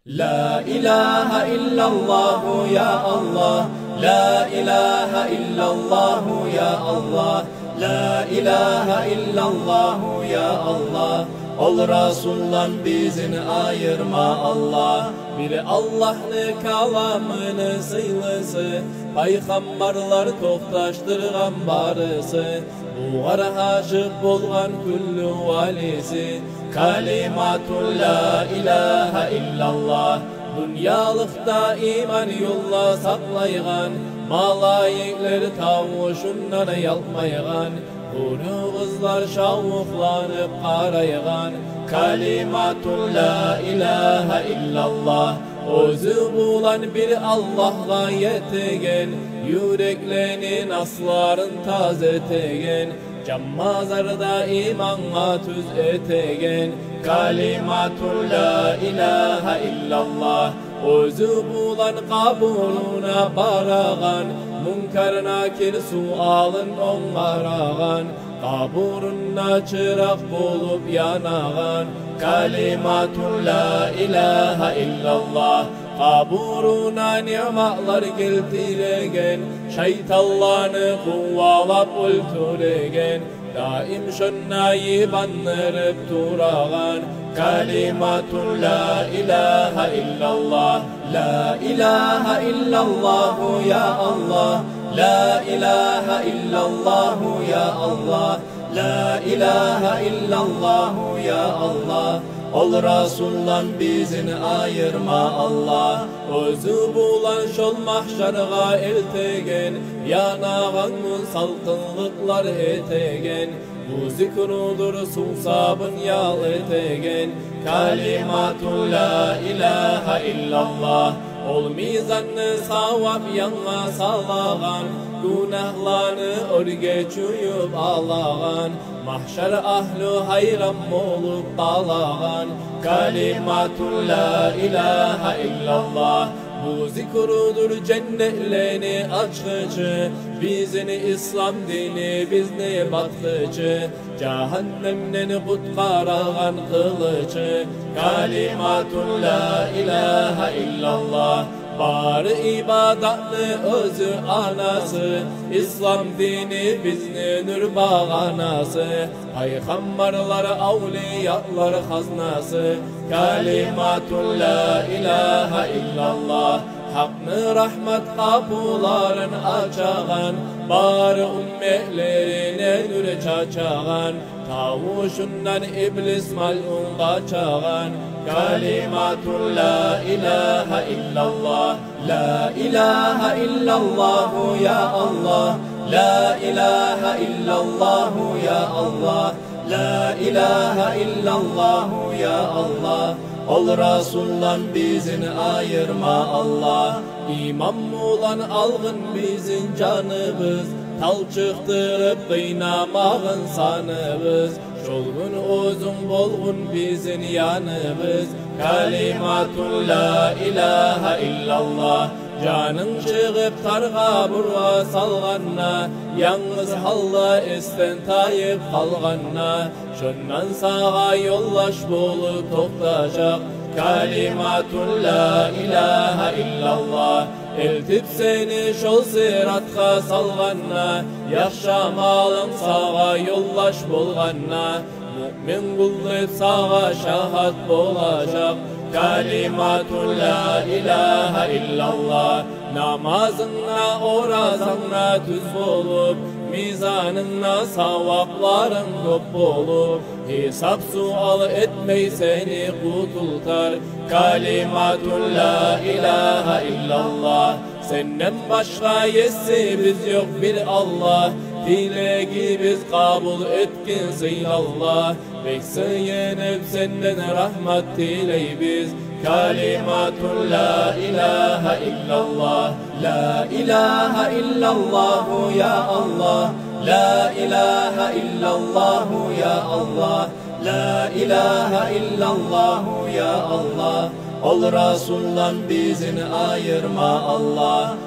La ilahe illallah ya Allah, la ilahe illallah ya Allah, la ilahe illallah ya Allah. Ol Resul'dan bizini ayırma Allah. Biri Allah'ını kalamını sıylısı, Peygamberler toqtaştırgan barısı. Buğar aşık bolgan küllü valisi. Kalimatul la ilahe illallah. Dünyalıkta iman yolla saklaygan, malayikler tavuşundan yalmaygan, Huru kızlar şavuklanıp karaygan. Kalimatul la ilahe illallah. Özü bulan bir Allah'a yetegen, yüreklerin asların tazetegen, Cammazarda imanğa tüz etegen. Kalimatul la ilahe illallah. Özü bulan kabuluna baragan, Munkar nakir sualın onlarağan, Kaburuna çırak bulup yanagan. Kalimatul la ilahe illallah. Kaburuna ni'matlar keltiregen, Şeytallarını kuvalap öldüregen, Daim şönnayı bandırıp duragan. Kalimatul la ilahe illallah. La ilahe illallah ya Allah, la ilahe illallah ya Allah, la ilahe illallah ya Allah. Ol Resul'dan bizini ayırma Allah. Özü bulan şol mahşarga ertegen, Yanağın salkınlıklar etegen, Bu zikrudur susabın yal etegen. Kalimatul la ilahe illallah. Ol mizanı savap yanına salagan, Günahlarını örge çuyup alagan, Mahşer ahlu hayran olup kalagan. Kalimatul la ilahe illallah. Bu zikrudur cennetlerini açıcı, Bizini İslam dini bizni baktıcı, Cehennemden kutkaragan kılıcı. Kalimatul la ilahe illallah. Bari ibadatlı özü anası, İslam dini bizni nur bağanası, Peygamberler avliyalar haznası. Kalimatul la ilahe illallah. Hakkı rahmet kapıların açağan, Bari ümmetlerine nur çaçağan, Tavuşundan iblis mal'un kaçağan. Kalimatul la ilahe illallah. La ilahe illallah ya Allah, la ilahe illallah ya Allah, la ilahe illallah ya Allah. Ol Resul'dan bizini ayırma Allah. İmam olan algın bizim canımız, Talçıktırıp kıynamağın sanımız, Şolgun uzun bolgun bizim yanımız. Kalimatul la ilahe illallah. Canın çıkıp targa burga salganna, Yalnız halla esten tayip kalganna, Şundan sağa yollaş bolup toktaşak. Kalimatul la ilahe illallah. Eltip seni şol sıratka salganna, Yaşamalın sağa yollaş bolganna, Mümin kullup sağa şahat bolacak. Kalimatul la ilahe illallah. Namazınla orazanla tüz bolup, Mizanınla savapların köp bolup, Hesap sual etmey seni kutultar. Kalimatul la ilahe illallah. Senden başka yesi biz yok bir Allah, Dilegi biz kabul etkin sıylallah, Bekseyenip senden rahmet diley biz. Kalimatul la ilahe illallah. La ilahe illallah ya Allah, la ilahe illallah ya Allah, la ilahe illallah ya Allah. Ol Resul'dan bizini ayırma Allah.